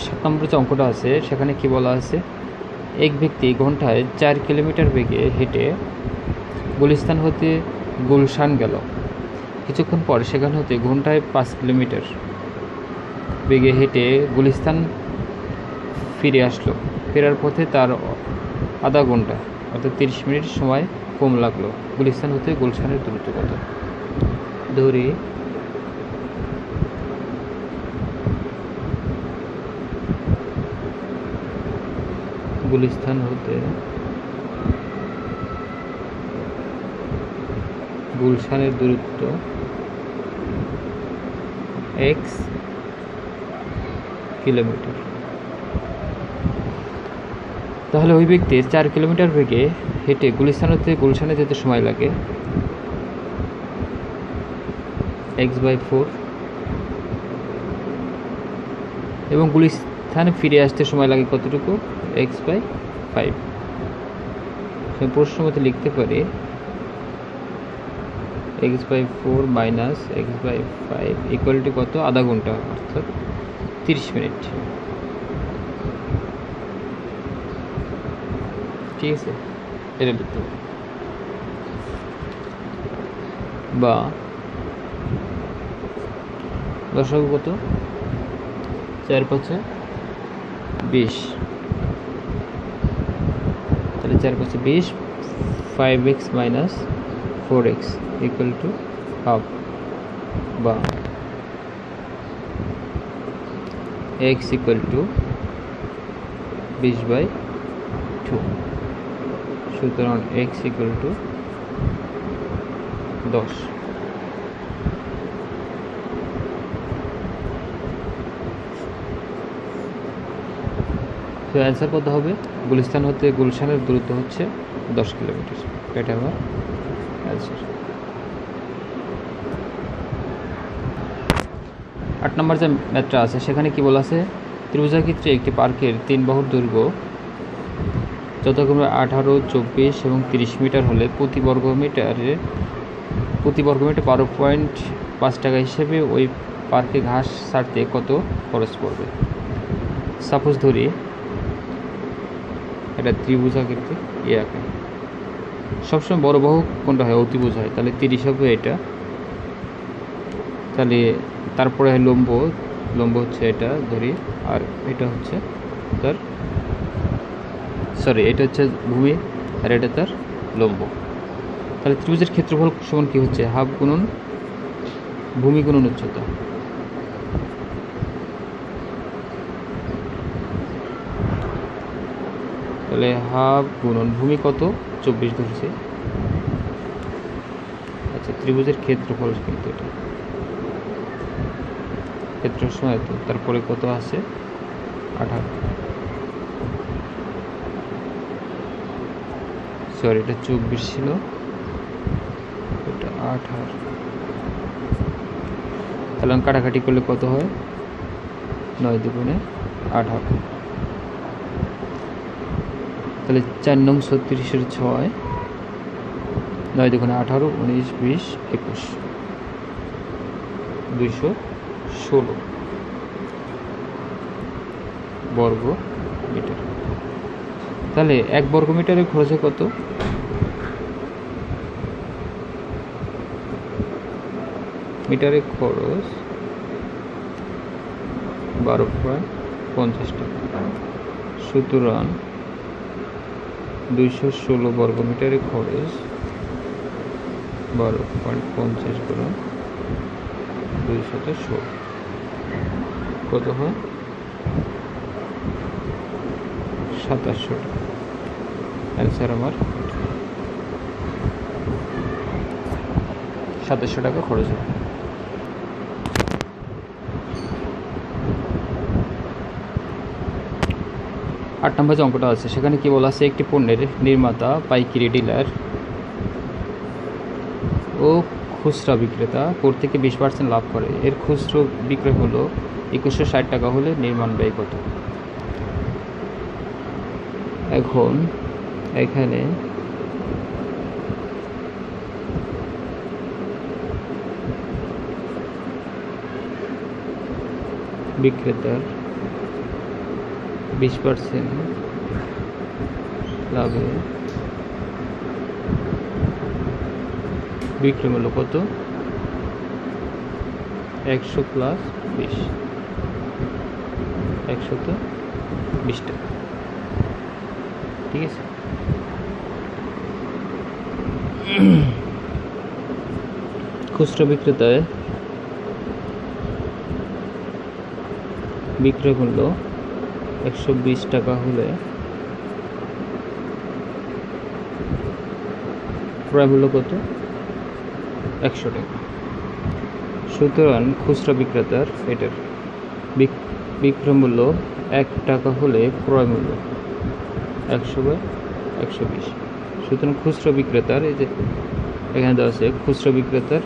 7 নম্বর যে অঙ্কটা আছে সেখানে কি বলা আছে, এক ব্যক্তি ঘন্টায় 4 কিলোমিটার বেগে হেঁটে গুলিস্তান হতে গুলশান গেল। কিছুক্ষণ পর সেখান হতে ঘন্টায় 5 কিলোমিটার বেগে হেঁটে গুলিস্তান ফিরে আসলো। ফেরার পথে তার আধা ঘন্টা অর্থাৎ 30 মিনিট সময় কম লাগলো। গুলিস্তান হতে গুলশানের দূরত্ব কত? ধরি গুলিস্তান হতে গুলশানের দূরত্ব x কিলোমিটার। তাহলে ওই ব্যক্তির 4 কিলোমিটার বেগে হেঁটে গুলিস্তান হতে গুলশানে যেতে সময় লাগে x/4 এবং গুলিস্তানে ফিরে আসতে সময় লাগে কতটুকু? x/5। প্রশ্ন মতে লিখতে পারি x/4 minus x/5 equal to কত? আধা ঘন্টা অর্থাৎ 30 মিনিট। ঠিক আছে, এটা লিখতে হবে। বা দশক কত? 4×5 = 20। তাহলে 4×5 = 20, 5x minus 4x equal to half. বা x ইকুয়াল টু 20/2। সুতরাং x ইকুয়াল টু 10। তো অ্যান্সার কত হবে? গুলিস্তান হতে গুলশানের দূরত্ব হচ্ছে 10 কিলোমিটার। এটা আমার অ্যান্সার। 8 নম্বর যে ম্যাথটা আছে সেখানে কি বলা আছে, ত্রিভুজাকৃতির একটি পার্কের 3 বাহুর দৈর্ঘ্য যথাক্রমে 18, 24 এবং 30 মিটার হলে প্রতি বর্গমিটারে 12.5 টাকা হিসেবে ওই পার্কে ঘাস ছাড়তে কত খরচ পড়বে? সাপোজ ধরি এটা ত্রিভুজাকৃতি আঁকা। সবসময় বড় বাহু কোনটা হয়? অতিভুজ হয়। তাহলে 30 হবে এটা। তাহলে তারপরে লম্ব হচ্ছে এটা ধরি, আর এটা হচ্ছে তার এটা হচ্ছে ভূমি আর এটা তার লম্ব। তাহলে ত্রিভুজের ক্ষেত্রফল সমান কি হচ্ছে? হাফ গুণন ভূমি গুণন উচ্চতা। তাহলে হাফ গুণন ভূমি কত? 24 ধরছে। আচ্ছা, ত্রিভুজের ক্ষেত্রফল কিন্তু এটা ক্ষেত্র সময় তো তারপরে কত আছে? 18। এটা 24 ছিল, এটা 18। তাহলে কাটাকাটি করলে কত হয়? 9 দুগুণে 18। তাহলে 4 নং 36-এর 6, 9 দুগুণে 18, 19, 20, 21, 216 বর্গ মিটার। তাহলে 1 বর্গ মিটারের খরচে কত? মিটারে খরচ 12.50 টাকা। সুতরাং 216 বর্গ মিটারে খরচ 12.50 গুণন 216 কত হয়? 2700 টাকা। অ্যান্সার আমার 2700 টাকা খরচ হবে। 8 নম্বর যে অঙ্কটা আছে সেখানে কি বলা আছে, একটি পণ্যের নির্মাতা, পাইকারি ডিলার ও খুচরা বিক্রেতা প্রত্যেকে 20% লাভ করে। এর খুচরো বিক্রয় হলো 2160 টাকা হলে নির্মাণ ব্যয় কত? এখন এখানে বিক্রেতার 20% লাভে বিক্রয় মূল্য কত? 100 প্লাস 20, 120 টাকা। ঠিক আছে, খুচরা বিক্রেতায় বিক্রয় মূল্য 120 টাকা হলে ক্রয় মূল্য কত? 100 টাকা। সুতরাং খুচরা বিক্রেতার এটার বিক্রয় মূল্য 1 টাকা হলে ক্রয় মূল্য 100/120। সুতরাং খুচরা বিক্রেতার, এই যে এখানে দেওয়া আছে, খুচরা বিক্রেতার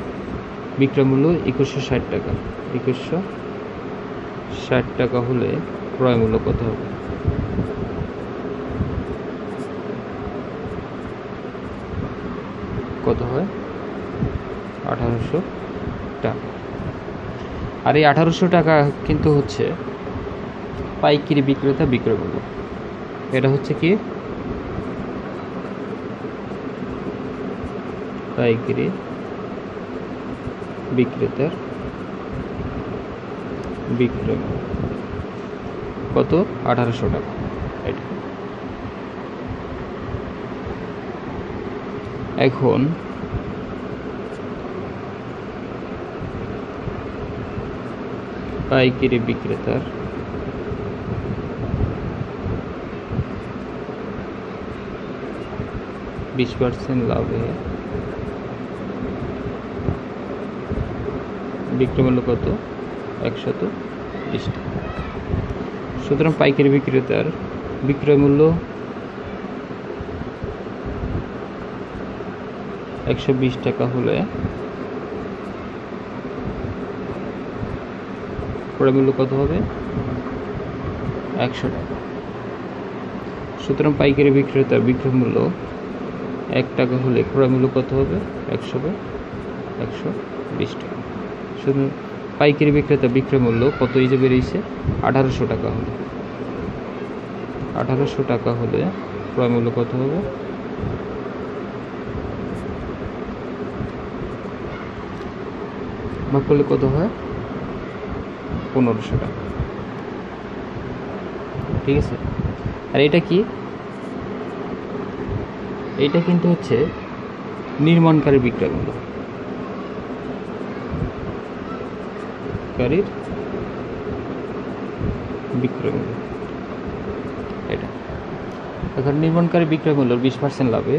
বিক্রয় মূল্য 2160 টাকা। 2160 টাকা হলে ক্রয় মূল্য কত হবে? কত হয়? 1800 টাকা। আর এই 1800 টাকা কিন্তু হচ্ছে পাইকারি বিক্রেতা বিক্রয় মূল্য। এটা হচ্ছে কি? পাইকারি বিক্রেতার বিক্রয় মূল্য কত? 1800 টাকা। এটা এখন পাইকারি বিক্রেতার %20 লাভে বিক্রয় মূল্য কত? 120 টাকা। সুতরাং পাইকারি বিক্রেতার বিক্রয় মূল্য 120 টাকা হলে ক্রয় মূল্য কত হবে? 100 টাকা। সুতরাং পাইকারি বিক্রেতার বিক্রয় মূল্য 1 টাকা হলে ক্রয় মূল্য কত হবে? 100/120 টাকা। সুতরাং পাইকারি বিক্রেতা বিক্রয় মূল্য কত হিসেবে বেরিয়েছে? 1800 টাকা হলে। 1800 টাকা হলে ক্রয় মূল্য কত হবে? ভাগ করলে কত হয়? 1500 টাকা। ঠিক আছে, আর এটা কি? এটা কিন্তু হচ্ছে নির্মাণকারী বিক্রয় মূল্য। গাড়ির বিক্রয় মূল্য এটা। এখন নির্মাণকারী বিক্রয় মূল্য 20% লাভে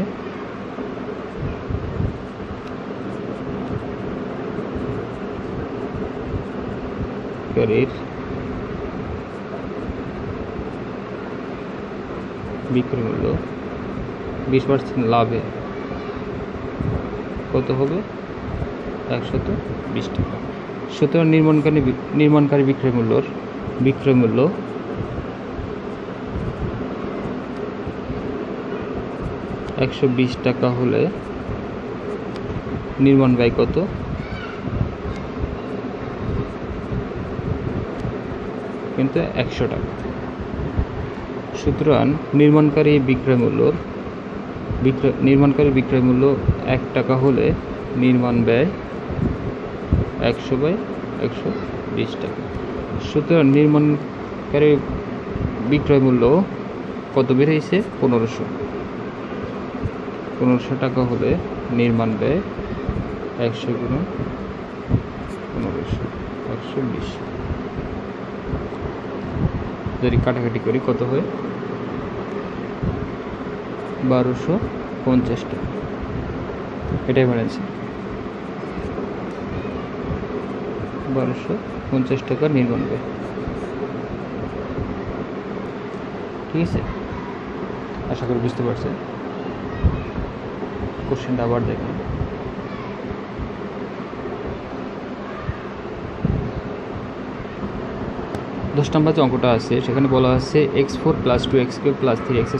গাড়ির বিক্রয় মূল্য 20% লাভে কত হবে? 120 টাকা। সুতরাং নির্মাণকারী বিক্রয় মূল্য 120 টাকা হলে নির্মাণ ব্যয় কত? কিন্তু 100 টাকা। সুতরাং নির্মাণকারী বিক্রয় মূল্য 1 টাকা হলে নির্মাণ ব্যয় 100/120 টাকা। সুতরাং নির্মাণকারী বিক্রয় মূল্য কত বের হয়েছে? 1500 টাকা হলে নির্মাণ ব্যয় 100 × 1500 120। যদি কাটাকাটি করি কত হয়? 1250 টাকা। এটাই বানিয়েছে 1250 টাকা নির্মাণ ব্যয়। ঠিক আছে, আশা করি বুঝতে পারছেন। কোশ্চেনটা আবার দেখুন। 10 নম্বর যে অঙ্কটা আছে সেখানে বলা আছে x4 + 2x3 + 3x²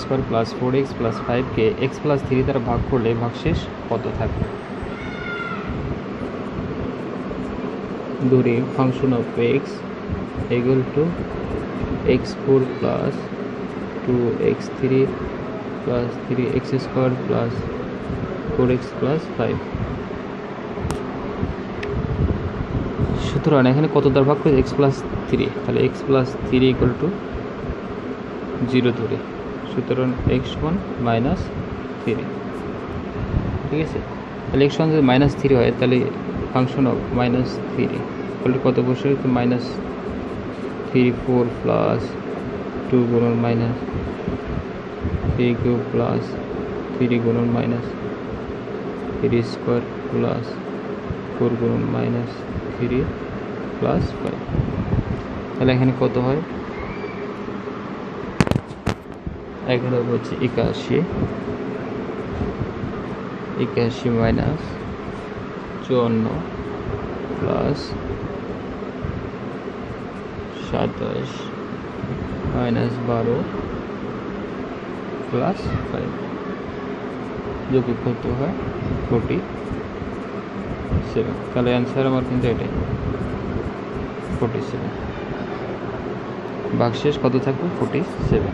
+ 4x + 5কে x + 3 দ্বারা ভাগ করলে ভাগশেষ কত থাকবে? ধরি function of x = x4 + 2x3 plus 3x square plus 4x plus 5। সুতরাং এখানে কত দ্বারা ভাগ করে x প্লাস 3, তাহলে x প্লাস 3 ইকুয়াল টু 0 ধরি। সুতরাং x সমান -3, ঠিক আছে। তাহলে x সমান যদি -3 হয় তাহলে ফাংশন অফ -3 ইকুয়াল টু কত বসে, তো -3 4 প্লাস 2 গুণন -3 কিউব প্লাস 3 গুণন -3 স্কোয়ার প্লাস 4 গুণন -3 প্লাস 5। তাহলে এখানে কত হয়, এখানে হচ্ছে 81 মাইনাস 54 প্লাস 27 মাইনাস 12 প্লাস 5 যোগ কত হয় 47। তাহলে অ্যান্সার আমার কিন্তু এটাই 47। ভাগশেষ কত থাকবে 47।